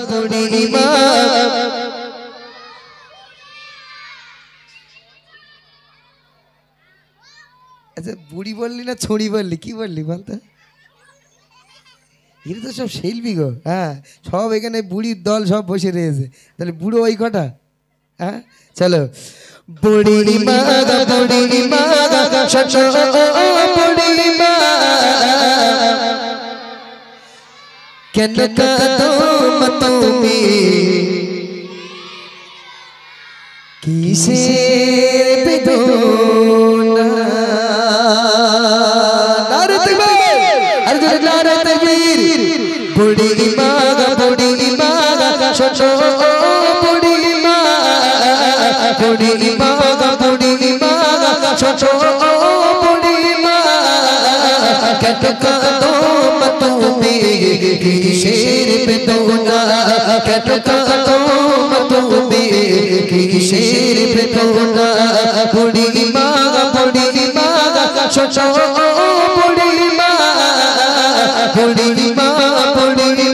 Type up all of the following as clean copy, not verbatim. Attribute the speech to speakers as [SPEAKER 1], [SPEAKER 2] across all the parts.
[SPEAKER 1] বুড়ি মা আচ্ছা বুড়ি বললি না ছড়ি বললি কি বললি বলতো এটা তো সব শিল্পী গো হ্যাঁ সব এখানে বুড়ির দল সব বসে রয়েছে তাহলে বুড়ো ওই কটা হ্যাঁ চলো বুড়ি মা বুড়ি মা বুড়ি মা কেন কাঁদো তুমি কিসের বেদনা নারে তাকবীর আরে জোরে নারে তাকবীর বুড়ি মা ছোট বুড়ি মা বুড়ি মা ছোট বুড়ি মা কেন কাঁদো তুমি কিসের বেদনা কেন কাঁদো তুমি কিসের বেদনা বুড়ি মা ছোট বুড়ি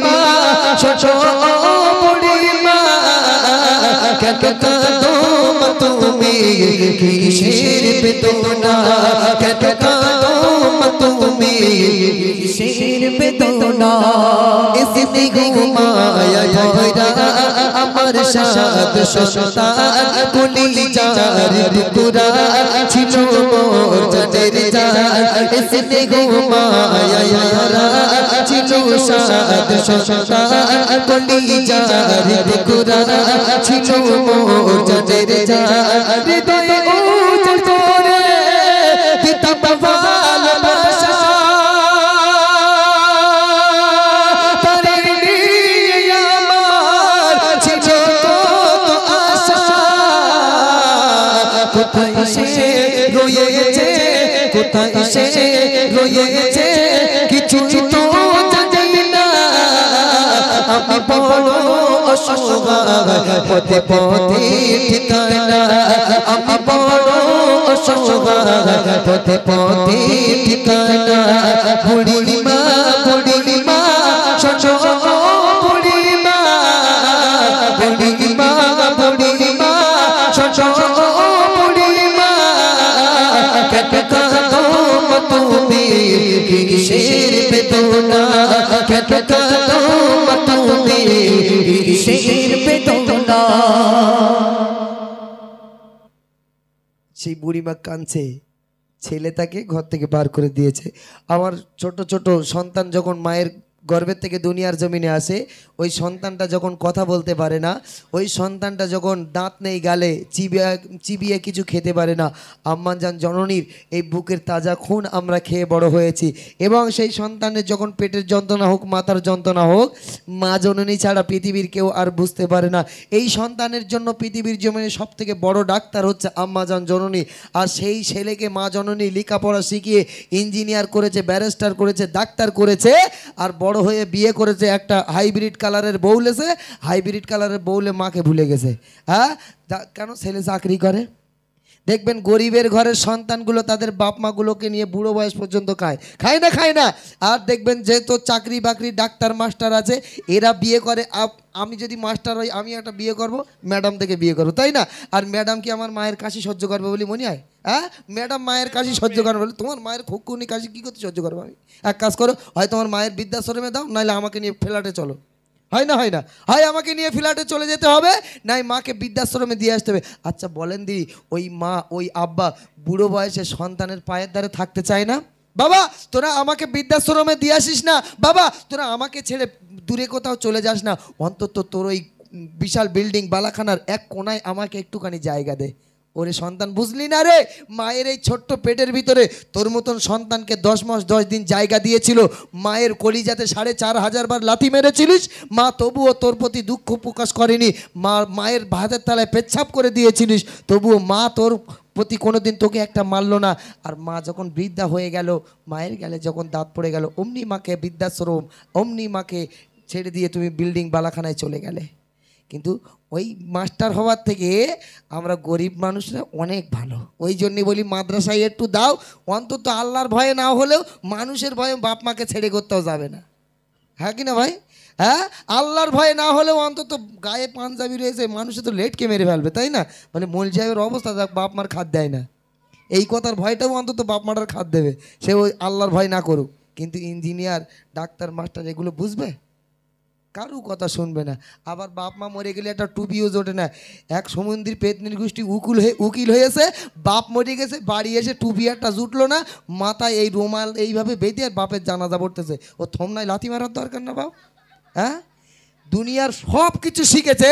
[SPEAKER 1] মা ছোট বুড়ি মা কেন কাঁদো তুমি কিসের বেদনা কেন কাঁদো তুমি কিসের বেদনা এসে ঘুমায়া ভরা আমার সাথ সন্তান কুলি যার টুকরা ছিল মোর জানের জান এসে ঘুমায়া ভরা ছিল সাথ সন্তান কুলি যার টুকরা ছিল মোর জানের জান হৃদয়ে উজাড় করে দিতাম ভালোবাসা কোথায় সে রয়েছে কিছু তো জানি না আমি বড় অসহায় পথে পথে ঠিকানা আমি বড় অসহায় পথে পথে ঠিকানা বুড়ি মা ছোট বুড়ি মা ছোট তুমি কিসের বেদনা কেন কাঁদো তুমি কিসের বেদনা সেই বুড়িমা কাঁদছে ছেলে তাকে ঘর থেকে বার করে দিয়েছে আমার ছোট ছোট সন্তান যখন মায়ের গর্ভের থেকে দুনিয়ার জমিনে আসে ওই সন্তানটা যখন কথা বলতে পারে না ওই সন্তানটা যখন দাঁত নেই গালে চিবিয়ে কিছু খেতে পারে না আম্মা জান জননীর এই বুকের তাজা খুন আমরা খেয়ে বড় হয়েছি এবং সেই সন্তানের যখন পেটের যন্ত্রণা হোক মাথার যন্ত্রণা হোক মা জননী ছাড়া পৃথিবীর কেউ আর বুঝতে পারে না এই সন্তানের জন্য পৃথিবীর জমিনে সবথেকে বড় ডাক্তার হচ্ছে আম্মা জান জননী আর সেই ছেলেকে মা জননী লেখাপড়া শিখিয়ে ইঞ্জিনিয়ার করেছে ব্যারিস্টার করেছে ডাক্তার করেছে আর বড় হয়ে বিয়ে করেছে একটা হাইব্রিড কালারের বউলেছে হাইব্রিড কালারের বউলে মাকে ভুলে গেছে হ্যাঁ কেন ছেলে চাকরি করে দেখবেন গরিবের ঘরের সন্তানগুলো তাদের বাপ মাগুলোকে নিয়ে বুড়ো বয়স পর্যন্ত খায় না আর দেখবেন যেহেতু চাকরি বাকরি ডাক্তার মাস্টার আছে এরা বিয়ে করে আমি যদি মাস্টার হই আমি একটা বিয়ে করব ম্যাডাম থেকে বিয়ে করবো তাই না আর ম্যাডাম কি আমার মায়ের কাশি সহ্য করবে বলে মনে হয় হ্যাঁ ম্যাডাম মায়ের কাশি সহ্য করবে বলে তোমার মায়ের খুকুনি কাশি কী করতে সহ্য করবো আমি এক কাজ করো হয় তোমার মায়ের বৃদ্ধাশ্রমে দাও নাহলে আমাকে নিয়ে ফ্ল্যাটে চলো হয় না হয় আমাকে নিয়ে ফ্ল্যাটে চলে যেতে হবে নাই মাকে বৃদ্ধাশ্রমে দিয়ে আসতে হবে আচ্ছা বলেন দি ওই মা ওই আব্বা বুড়ো বয়সে সন্তানের পায়ের দ্বারে থাকতে চায় না বাবা তোরা আমাকে বৃদ্ধাশ্রমে দিয়ে আসিস না বাবা তোরা আমাকে ছেড়ে দূরে কোথাও চলে যাস না অন্তত তোর ওই বিশাল বিল্ডিং বালাখানার এক কোনায় আমাকে একটুখানি জায়গা দে ওরে সন্তান বুঝলি না রে মায়ের এই ছোট্ট পেটের ভিতরে তোর মতন সন্তানকে 10 মাস 10 দিন জায়গা দিয়েছিল মায়ের কলিজাতে 4,500 বার লাথি মেরেছিলিস মা তবুও তোর প্রতি দুঃখ প্রকাশ করেনি মায়ের ভাতের তলায় পেচ্ছাপ করে দিয়েছিলিস তবুও মা তোর প্রতি কোনোদিন তোকে একটা মারলো না আর মা যখন বৃদ্ধা হয়ে গেল মায়ের গালে যখন দাঁত পড়ে গেল অমনি মাকে বৃদ্ধাশ্রম অমনি মাকে ছেড়ে দিয়ে তুমি বিল্ডিং বালাখানায় চলে গেলে কিন্তু ওই মাস্টার হওয়ার থেকে আমরা গরিব মানুষরা অনেক ভালো ওই জন্যই বলি মাদ্রাসায় একটু দাও অন্তত আল্লাহর ভয়ে না হলেও মানুষের ভয়ে বাপ মাকে ছেড়ে করতেও যাবে না হ্যাঁ কি না ভাই হ্যাঁ, আল্লাহর ভয় না হলেও অন্তত গায়ে পাঞ্জাবি রয়েছে, মানুষে তো লেটকে মেরে ফেলবে, তাই না? মানে মৌল সাহেবের অবস্থা দেখ, বাপ মার খাদ দেয় না, এই কথার ভয়টাও অন্তত বাপ মাটার খাদ দেবে, সে ওই আল্লাহর ভয় না করুক। কিন্তু ইঞ্জিনিয়ার, ডাক্তার, মাস্টার এগুলো বুঝবে? কারু কথা শুনবে না। আবার বাপ মা মরে গেলে একটা টুপিও জোটে না। এক সমুদ্রী পেতনির গোষ্ঠী উকিল হয়েছে, বাপ মরে গেছে, বাড়ি এসে টুপি একটা জুটলো না, মাথায় এই রুমাল এইভাবে বেঁধে আর বাপের জানাজা পড়তেছে। ও থমনায় লাথি মারার দরকার না বাপ? হ্যাঁ, দুনিয়ার সব কিছু শিখেছে,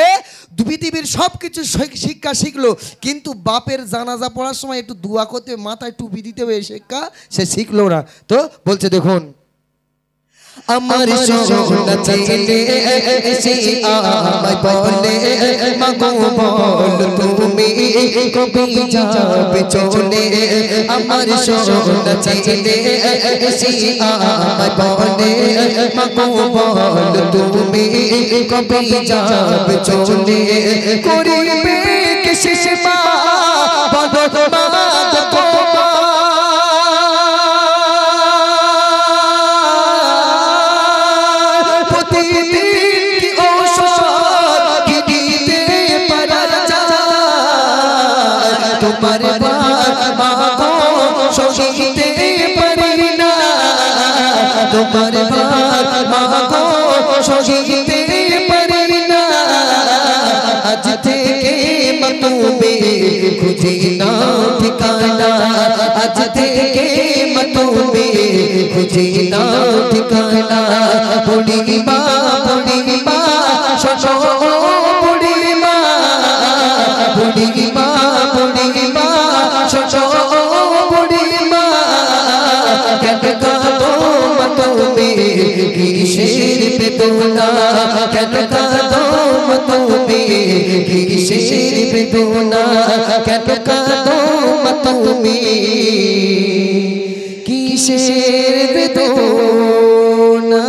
[SPEAKER 1] পৃথিবীর সব কিছু শিক্ষা শিখলো, কিন্তু বাপের জানাজা পড়ার সময় একটু দোয়া করতে, মাথায় টুপি দিতে হবে, এই শিক্ষা সে শিখলো না। তো বলছে দেখুন, আমার সোনা ছেলে এসে আমায় বলে, মাগো বল তুমি কবে যাবে চলে। আমার সোনা ছেলে এসে আমায় বলে, মাগো বল তুমি কবে যাবে চলে। করিবে কিসে মা বলো মা তোমার বাবা সহিতে পারি না, তোমার বাবা সহিতে পারি না। আজ থেকে মতবে খুঁজে না ঠিকানা, আজ থেকে মতবে খুঁজে না ঠিকানা। বুড়িমা বুড়িমা শশো বুড়িমা, বুড়িমা বুড়িমা শশো বুড়িমা। কেন কাঁদো মতবে কিসের বেদনা, কেন কাঁদো মতবে কিসের বেদনা, কেন কাঁদো মতবে কিসের বেদনা।